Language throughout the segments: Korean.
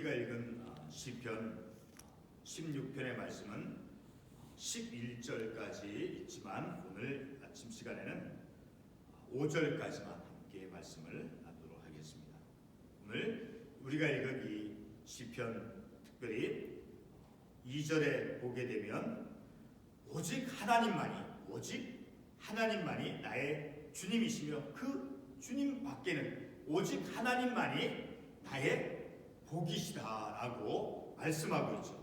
우리가 읽은 시편 16편의 말씀은 11절까지 있지만 오늘 아침 시간에는 5절까지만 함께 말씀을 나누도록 하겠습니다. 오늘 우리가 읽은 이 시편 특별히 2절에 보게 되면 오직 하나님만이 나의 주님이시며 그 주님 밖에는 오직 하나님만이 나의 복이시다라고 말씀하고 있죠.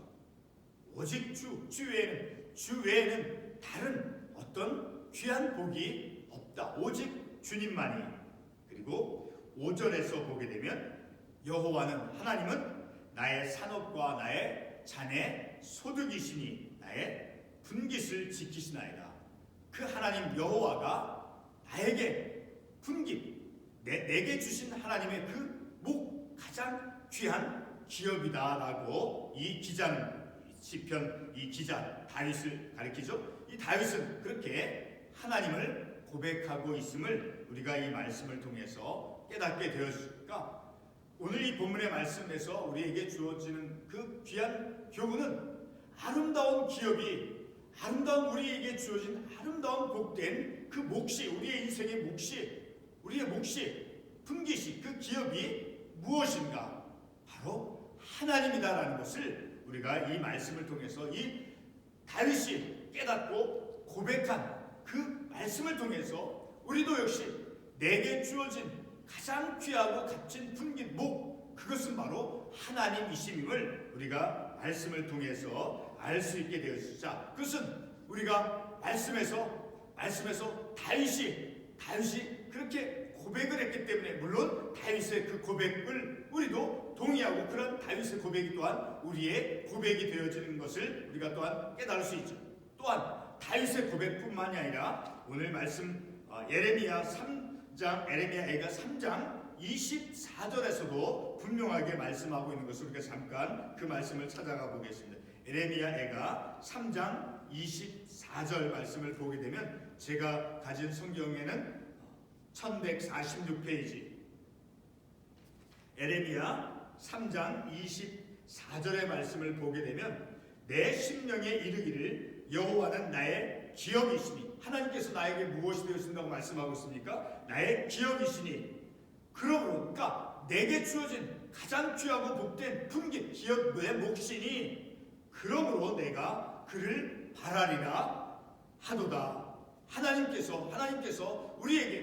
오직 주 외에는 다른 어떤 귀한 복이 없다. 오직 주님만이. 그리고 5절에서 보게 되면 여호와는 하나님은 나의 산업과 나의 자네 소득이시니 나의 분깃을 지키시나이다. 그 하나님 여호와가 나에게 분깃, 내게 주신 하나님의 그 가장 귀한 기업이다라고 이 기자는 시편 이 기자 다윗을 가리키죠. 이 다윗은 그렇게 하나님을 고백하고 있음을 우리가 이 말씀을 통해서 깨닫게 되었으니까 오늘 이 본문의 말씀에서 우리에게 주어지는 그 귀한 교훈은 아름다운 기업이 우리에게 주어진 아름다운 복된 그 몫이 우리의 인생의 우리의 몫이 분깃이 그 기업이 무엇인가? 바로 하나님이다라는 것을 우리가 이 말씀을 통해서 이 다윗이 깨닫고 고백한 그 말씀을 통해서 우리도 역시 내게 주어진 가장 귀하고 값진 분깃 그것은 바로 하나님이심을 우리가 말씀을 통해서 알 수 있게 되었습니다. 자, 그것은 우리가 말씀에서 다윗이 그렇게 고백을 했기 때문에 물론 다윗의 그 고백을 우리도 동의하고 그런 다윗의 고백이 또한 우리의 고백이 되어지는 것을 우리가 또한 깨달을 수 있죠. 또한 다윗의 고백뿐만이 아니라 오늘 말씀 에레미야애가 3장 24절에서도 분명하게 말씀하고 있는 것을 우리가 잠깐 그 말씀을 찾아가 보겠습니다. 에레미야애가 3장 24절 말씀을 보게 되면 제가 가진 성경에는 1146페이지 에레미야 3장 24절의 말씀을 보게 되면 내 심령에 이르기를 여호와는 나의 기업이시니 하나님께서 나에게 무엇이 되어준다고 말씀하고 있습니까? 나의 기업이시니 그러므로 내게 주어진 가장 귀하고 복된 분깃 기업의 몫이니 그러므로 내가 그를 바라리라 하도다. 하나님께서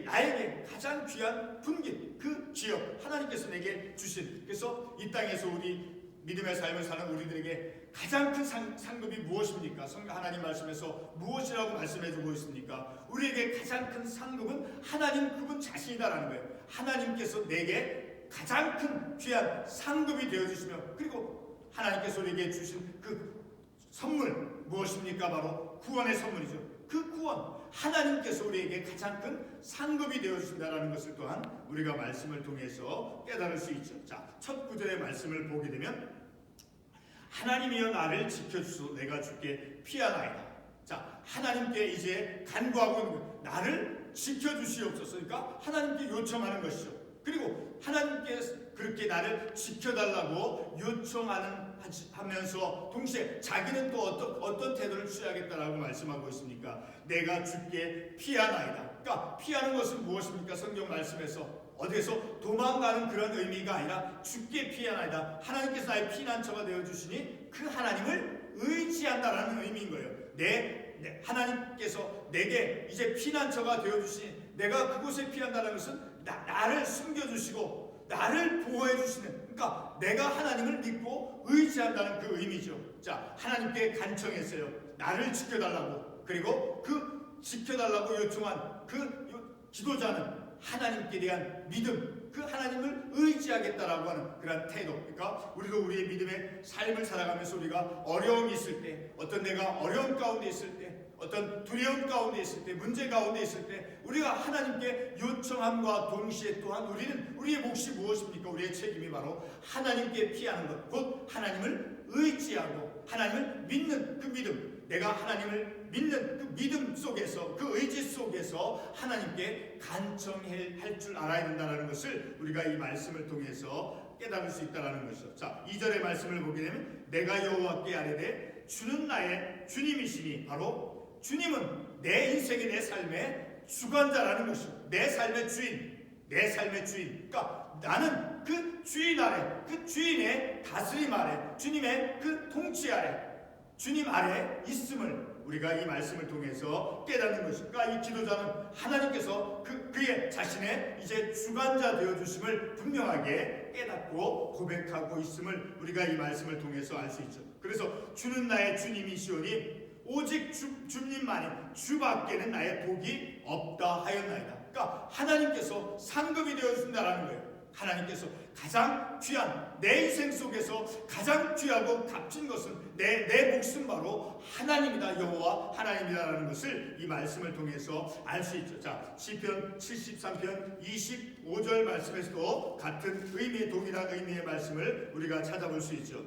나에게 가장 귀한 분깃 그 기업 하나님께서 내게 주신 그래서 이 땅에서 우리 믿음의 삶을 사는 우리들에게 가장 큰 상급이 무엇입니까? 하나님 말씀에서 무엇이라고 말씀해주고 있습니까? 우리에게 가장 큰 상급은 하나님 그분 자신이다라는 거예요. 하나님께서 내게 가장 큰 귀한 상급이 되어주시며 그리고 하나님께서 우리에게 주신 그 선물 무엇입니까? 바로 구원의 선물이죠. 그 구원 하나님께서 우리에게 가장 큰 상급이 되어주신다는 것을 또한 우리가 말씀을 통해서 깨달을 수 있죠. 자, 첫 구절의 말씀을 보게 되면 하나님이여 나를 지켜주소 내가 주께 피하나이다. 자, 하나님께 이제 간구하고 있는 거예요. 나를 지켜주시옵소서. 그러니까 하나님께 요청하는 것이죠. 그리고 하나님께서 그렇게 나를 지켜달라고 요청하면서 동시에 자기는 또 어떤 태도를 취하겠다라고 말씀하고 있습니까? 내가 주께 피하나이다. 그러니까 피하는 것은 무엇입니까? 성경 말씀에서 어디에서 도망가는 그런 의미가 아니라 주께 피하나이다. 하나님께서 나의 피난처가 되어주시니 그 하나님을 의지한다라는 의미인 거예요. 하나님께서 내게 이제 피난처가 되어주시니 내가 그곳에 피한다는 것은 나를 숨겨주시고 나를 보호해주시는 그러니까 내가 하나님을 믿고 의지한다는 그 의미죠. 자, 하나님께 간청했어요. 나를 지켜달라고. 그리고 그 지켜달라고 요청한 그 기도자는 하나님께 대한 믿음 그 하나님을 의지하겠다라고 하는 그런 태도. 그러니까 우리도 우리의 믿음의 삶을 살아가면서 우리가 어려움이 있을 때 어떤 내가 어려움 가운데 있을 때 어떤 두려움 가운데 있을 때 문제 가운데 있을 때 우리가 하나님께 요청함과 동시에 또한 우리는 우리의 몫이 무엇입니까? 우리의 책임이 바로 하나님께 피하는 것 곧 하나님을 의지하고 하나님을 믿는 그 믿음 내가 하나님을 믿는 그 믿음 속에서 그 의지 속에서 하나님께 간청할 줄 알아야 된다는 것을 우리가 이 말씀을 통해서 깨달을 수 있다는 것이죠. 자, 2절의 말씀을 보게 되면 내가 여호와께 아뢰되 주는 나의 주님이시니, 바로 주님은 내 인생의 내 삶의 주관자라는 것이죠. 내 삶의 주인, 내 삶의 주인. 그러니까 나는 그 주인 아래, 그 주인의 다스림 아래, 주님의 그 통치 아래, 주님 아래 있음을 우리가 이 말씀을 통해서 깨닫는 것입니다. 그러니까 이 기도자는 하나님께서 그의 자신의 이제 주관자 되어주심을 분명하게 깨닫고 고백하고 있음을 우리가 이 말씀을 통해서 알 수 있죠. 그래서 주는 나의 주님이시오니 오직 주님만이, 주밖에는 나의 복이 없다 하였나이다. 그러니까 하나님께서 상급이 되어준다라는 거예요. 하나님께서 가장 귀한, 내 인생 속에서 가장 귀하고 값진 것은 내 목숨 바로 하나님이다, 여호와 하나님이다라는 것을 이 말씀을 통해서 알 수 있죠. 자, 시편 73편 25절 말씀에서도 같은 의미의, 동일한 의미의 말씀을 우리가 찾아볼 수 있죠.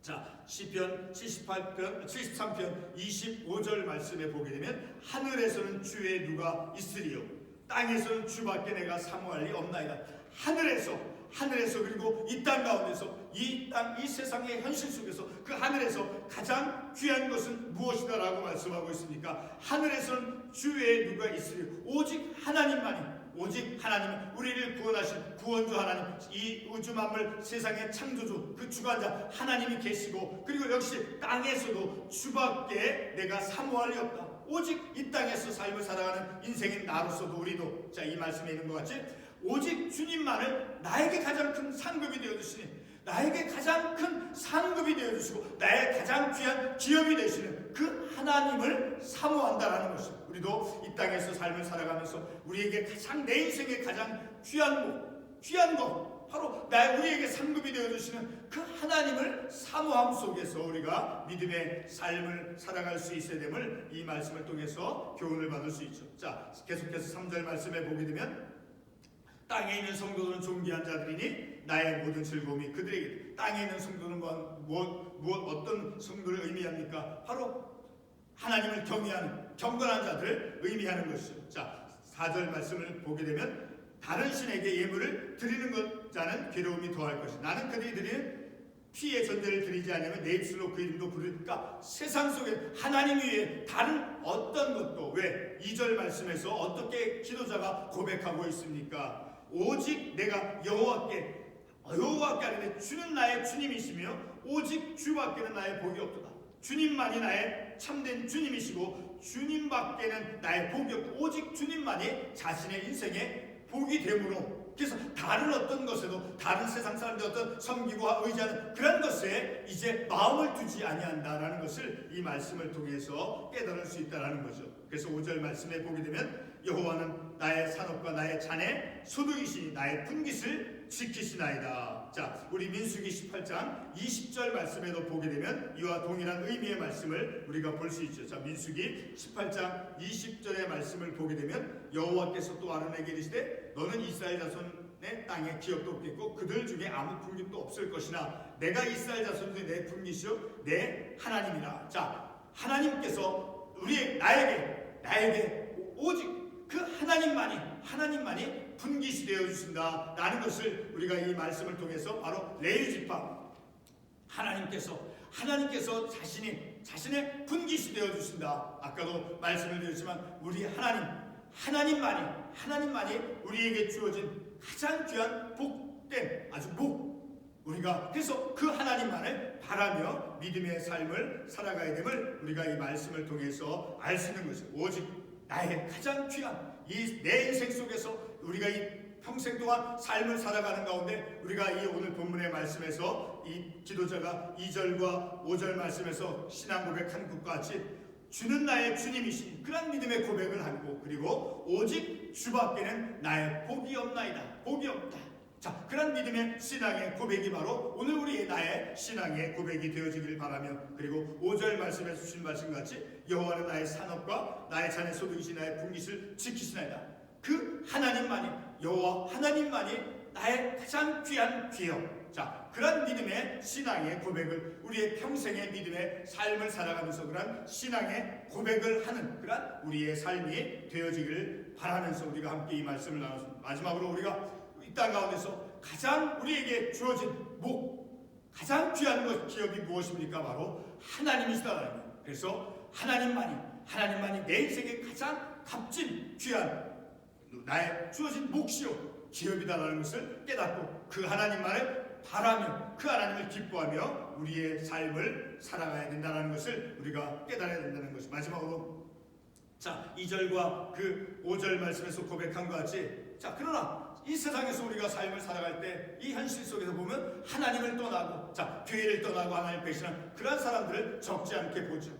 자, 시편 73편 25절 말씀에 보게 되면 하늘에서는 주의 누가 있으리요, 땅에서는 주밖에 내가 사모할 리 없나이다. 하늘에서 그리고 이 땅 가운데서, 이 세상의 현실 속에서 그 하늘에서 가장 귀한 것은 무엇이다라고 말씀하고 있습니까? 하늘에서는 주의 누가 있으리요, 오직 하나님만이, 오직 하나님, 우리를 구원하신 구원주 하나님, 이 우주 만물 세상의 창조주, 그 주관자 하나님이 계시고, 그리고 역시 땅에서도 주밖에 내가 사모할 리 없다. 오직 이 땅에서 삶을 살아가는 인생인 나로서도 우리도, 자, 이 말씀에 있는 것 같이 오직 주님만을 나에게 가장 큰 상급이 되어주시니, 나에게 가장 큰 상급이 되어주시고 나의 가장 귀한 기업이 되시는 그 하나님을 사모한다라는 것입니다. 우리도 이 땅에서 삶을 살아가면서 우리에게 가장, 내 인생의 가장 귀한 것, 바로 우리에게 상급이 되어주시는 그 하나님을 사모함 속에서 우리가 믿음의 삶을 살아갈 수 있어야 됨을 이 말씀을 통해서 교훈을 받을 수 있죠. 자, 계속해서 3절 말씀에 보게 되면 땅에 있는 성도들은 존귀한 자들이니 나의 모든 즐거움이 그들에게. 땅에 있는 성도는 어떤 성도를 의미합니까? 바로 하나님을 경외하는 경건한 자들을 의미하는 것이죠. 자, 4절 말씀을 보게 되면 다른 신에게 예물을 드리는 자는 괴로움이 더할 것이다. 나는 그들이 드리는 피의 전제를 드리지 않으면 내 입술로 그 이름도 부르니까. 세상 속에 하나님 외에 다른 어떤 것도, 왜 2절 말씀에서 어떻게 기도자가 고백하고 있습니까? 오직 내가 여호와께 아뢰되 주는 나의 주님이시며 오직 주밖에는 나의 복이 없도다. 주님만이 나의 참된 주님이시고 주님밖에는 나의 복이 없고 오직 주님만이 자신의 인생의 복이 되므로, 그래서 다른 어떤 것에도, 다른 세상 사람들 어떤 섬기고 의지하는 그런 것에 이제 마음을 두지 아니한다라는 것을 이 말씀을 통해서 깨달을 수 있다라는 거죠. 그래서 5절 말씀에 보게 되면 여호와는 나의 산업과 나의 잔의 소득이시니 나의 분깃을 지키시나이다. 자, 우리 민수기 18장 20절 말씀에도 보게 되면 이와 동일한 의미의 말씀을 우리가 볼 수 있죠. 자, 민수기 18장 20절의 말씀을 보게 되면 여호와께서 또 아론에게 이르시되 너는 이스라엘 자손의 땅에 기업도 없겠고 그들 중에 아무 분깃도 없을 것이나 내가 이스라엘 자손 중에 내 분깃이요 내 하나님이라. 자, 하나님께서 나에게 오직 그 하나님만이 분깃이 되어 주신다 라는 것을 우리가 이 말씀을 통해서 바로 레위지파, 하나님께서 자신의 분깃이 되어 주신다. 아까도 말씀을 드렸지만 우리 하나님만이 우리에게 주어진 가장 귀한 복된 우리가 그래서 그 하나님만을 바라며 믿음의 삶을 살아가야 됨을 우리가 이 말씀을 통해서 알 수 있는 것이죠. 오직 나의 가장 귀한 내 인생 속에서 우리가 이 평생 동안 삶을 살아가는 가운데 우리가 이 오늘 본문의 말씀에서 이 기도자가 2절과 5절 말씀에서 신앙 고백한 것과 같이 주는 나의 주님이신 그런 믿음의 고백을 하고, 그리고 오직 주밖에는 나의 복이 없나이다, 복이 없다. 자, 그런 믿음의 신앙의 고백이 바로 오늘 우리의 나의 신앙의 고백이 되어지길 바라며, 그리고 5절 말씀에서 주신 말씀같이 여호와는 나의 산업과 나의 잔의 소득이시 나의 분깃을 지키시나이다. 그 하나님만이, 여호와 하나님만이 나의 가장 귀한 귀여. 자, 그런 믿음의 신앙의 고백을 우리의 평생의 믿음의 삶을 살아가면서 그런 신앙의 고백을 하는 그런 우리의 삶이 되어지기를 바라면서 우리가 함께 이 말씀을 나눴습니다. 마지막으로 우리가 이 땅 가운데서 가장 우리에게 주어진 가장 귀한 것 기업이 무엇입니까? 바로 하나님이시다라는 거예요. 그래서 하나님만이 내 인생의 가장 값진 귀한 나의 주어진 몫이요 기업이다라는 것을 깨닫고 그 하나님만을 바라며 그 하나님을 기뻐하며 우리의 삶을 살아가야 된다는 것을 우리가 깨달아야 된다는 것이 마지막으로 2절과 그 5절 말씀에서 고백한 것 같이 그러나 이 세상에서 우리가 삶을 살아갈 때 이 현실 속에서 보면 하나님을 떠나고 교회를 떠나고 하나님을 배신한 그런 사람들을 적지 않게 보죠.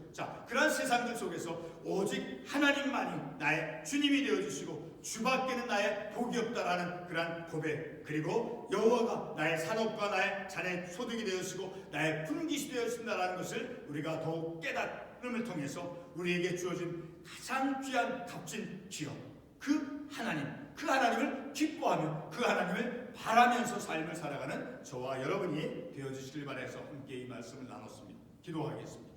그런 세상들 속에서 오직 하나님만이 나의 주님이 되어주시고 주밖에는 나의 복이 없다라는 그러한 고백, 그리고 여호와가 나의 산업과 나의 자녀의 소득이 되어주시고 나의 분깃이 되어주신다라는 것을 우리가 더욱 깨달음을 통해서 우리에게 주어진 가장 귀한 값진 기업 그 하나님을 기뻐하며 그 하나님을 바라면서 삶을 살아가는 저와 여러분이 되어주시길 바라서 함께 이 말씀을 나눴습니다. 기도하겠습니다.